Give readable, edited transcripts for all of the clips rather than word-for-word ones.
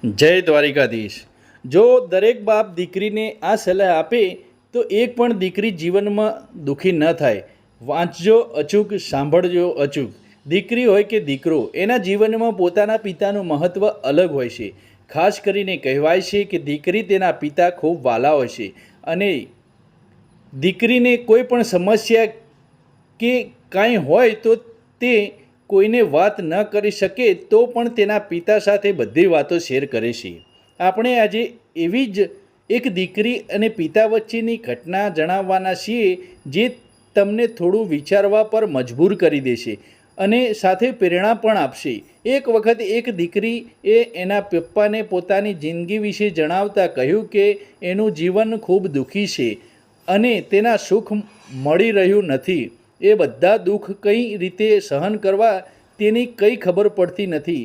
જય દ્વારિકાધીશ। જો દરેક બાપ દીકરીને આ સલાહ આપે તો એક પણ દીકરી જીવનમાં દુઃખી ન થાય। વાંચજો અચૂક, સાંભળજો અચૂક। દીકરી હોય કે દીકરો, એના જીવનમાં પોતાના પિતાનું મહત્ત્વ અલગ હોય છે। ખાસ કરીને કહેવાય છે કે દીકરી તેના પિતા ખૂબ વહાલા હોય છે અને દીકરીને કોઈ પણ સમસ્યા કે કાંઈ હોય તો તે કોઈને વાત ન કરી શકે તો પણ તેના પિતા સાથે બધી વાતો શેર કરે છે। આપણે આજે એવી જ એક દીકરી અને પિતા વચ્ચેની ઘટના જણાવવાના છીએ જે તમને થોડું વિચારવા પર મજબૂર કરી દેશે અને સાથે પ્રેરણા પણ આપશે। એક વખત એક દીકરી એના પપ્પાને પોતાની જિંદગી વિશે જણાવતા કહ્યું કે એનું જીવન ખૂબ દુઃખી છે અને તેના સુખ મળી રહ્યું નથી। એ બધા દુઃખ કઈ રીતે સહન કરવા તેની કંઈ ખબર પડતી નથી।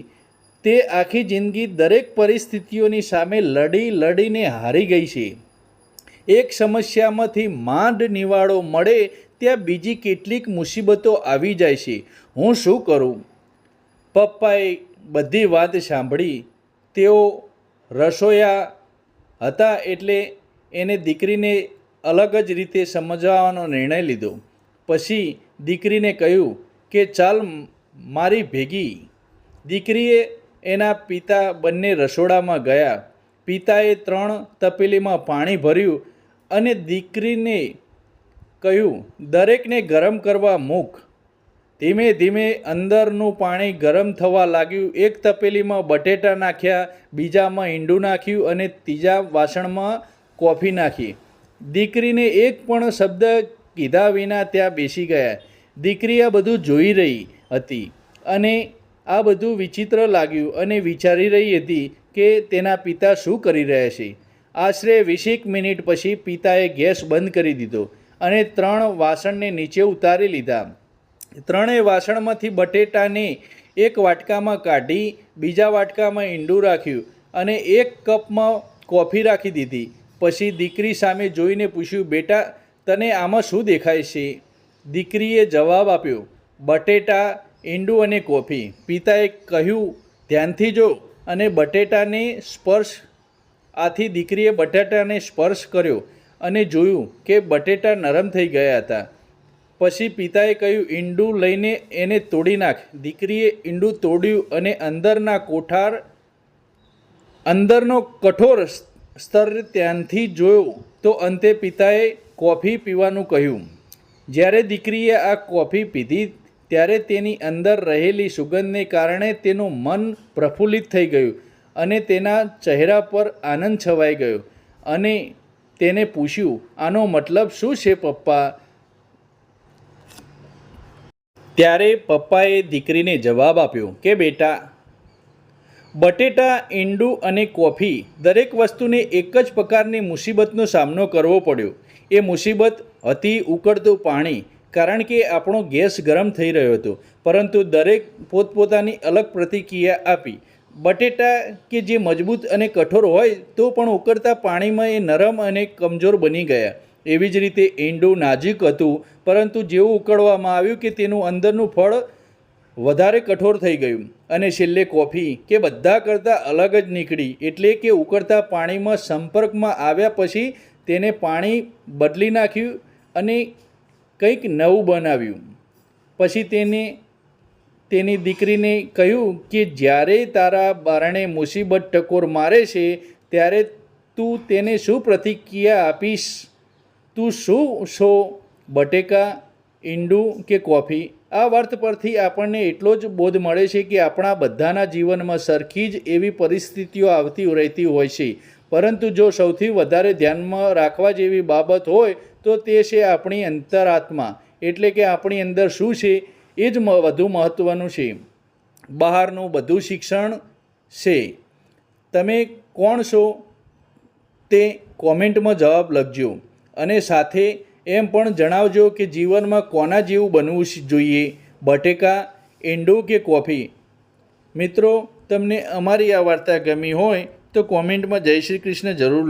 તે આખી જિંદગી દરેક પરિસ્થિતિઓની સામે લડીને હારી ગઈ છે। એક સમસ્યામાંથી માંડ નિવાડો મળે ત્યાં બીજી કેટલીક મુસીબતો આવી જાય છે। હું શું કરું? પપ્પાએ બધી વાત સાંભળી। તેઓ રસોઈયા હતા એટલે એને દીકરીને અલગ જ રીતે સમજાવવાનો નિર્ણય લીધો। પછી દીકરીને કહ્યું કે ચાલ મારી ભેગી। દીકરીએ એના પિતા બંને રસોડામાં ગયા। પિતાએ 3 તપેલીમાં પાણી ભર્યું અને દીકરીને કહ્યું દરેકને ગરમ કરવા મૂક। ધીમે ધીમે અંદરનું પાણી ગરમ થવા લાગ્યું। એક તપેલીમાં બટેટા નાખ્યા, બીજામાં ઈંડું નાખ્યું અને ત્રીજા વાસણમાં કોફી નાખી। દીકરીને એક પણ શબ્દ કીધા વિના ત્યાં બેસી ગયા। દીકરી આ બધું જોઈ રહી હતી અને આ બધું વિચિત્ર લાગ્યું અને વિચારી રહી હતી કે તેના પિતા શું કરી રહ્યા છે। આશરે 20 મિનિટ પછી પિતાએ ગેસ બંધ કરી દીધો અને 3 વાસણને નીચે ઉતારી લીધા। 3 વાસણમાંથી બટેટાને એક વાટકામાં કાઢી, બીજા વાટકામાં ઈંડું રાખ્યું અને 1 કપમાં કોફી રાખી દીધી। પછી દીકરી સામે જોઈને પૂછ્યું, બેટા તને આમાં શું દેખાય છે? દીકરીએ જવાબ આપ્યો, બટેટા, ઈંડું અને કોફી। પિતાએ કહ્યું, ધ્યાનથી જો અને બટેટાને સ્પર્શ। આથી દીકરીએ બટાટાને સ્પર્શ કર્યો અને જોયું કે બટેટા નરમ થઈ ગયા હતા। પછી પિતાએ કહ્યું, ઈંડું લઈને એને તોડી નાખ। દીકરીએ ઈંડું તોડ્યું અને અંદરનો કઠોર સ્તર ત્યાંથી જોયો તો અંતે પિતાએ કોફી પીવાનું કહ્યું। જ્યારે દીકરીએ આ કોફી પીધી ત્યારે તેની અંદર રહેલી સુગંધને કારણે તેનું મન પ્રફુલ્લિત થઈ ગયું અને તેના ચહેરા પર આનંદ છવાઈ ગયો અને તેને પૂછ્યું, આનો મતલબ શું છે પપ્પા? ત્યારે પપ્પાએ દીકરીને જવાબ આપ્યો કે બેટા, બટેટા, ઈંડું અને કોફી દરેક વસ્તુને એક જ પ્રકારની મુસીબતનો સામનો કરવો પડ્યો। એ મુસીબત હતી ઉકળતું પાણી, કારણ કે આપણો ગેસ ગરમ થઈ રહ્યો હતો, પરંતુ દરેક પોતપોતાની અલગ પ્રતિક્રિયા આપી। બટેટા કે જે મજબૂત અને કઠોર હોય તો પણ ઉકળતા પાણીમાં એ નરમ અને કમજોર બની ગયા। એવી જ રીતે ઈંડું નાજુક હતું, પરંતુ જેવું ઉકળવામાં આવ્યું કે તેનું અંદરનું ફળ વધારે કઠોર થઈ ગયું। અને છેલ્લે કોફી કે બધા કરતાં અલગ જ નીકળી, એટલે કે ઉકળતા પાણીમાં સંપર્કમાં આવ્યા પછી તેને પાણી બદલી નાખ્યું અને કંઈક નવું બનાવ્યું। પછી તેની દીકરીને કહ્યું કે જ્યારે તારા બારણે મુસીબત ટકોર મારે છે ત્યારે તું તેને શું પ્રતિક્રિયા આપીશ? તું શું છો, બટેકા, ઈંડું કે કોફી? આ વાર્ત પરથી આપણને એટલો જ બોધ મળે છે કે આપણા બધાના જીવનમાં સરખી જ એવી પરિસ્થિતિઓ આવતી રહેતી હોય છે, પરંતુ જો સૌથી વધારે ધ્યાનમાં રાખવા જેવી બાબત હોય તો તે છે આપણી અંતરાત્મા, એટલે કે આપણી અંદર શું છે એ જ વધુ મહત્ત્વનું છે। બહારનું બધું શિક્ષણ છે। તમે કોણ છો તે કોમેન્ટમાં જવાબ લખજો અને સાથે એમ પણ જણાવજો કે જીવનમાં કોના જેવું બનવું જોઈએ, બટેકા, ઈંડું કે કોફી? મિત્રો, તમને અમારી આ વાર્તા ગમી હોય તો કોમેન્ટમાં જય શ્રી કૃષ્ણ જરૂર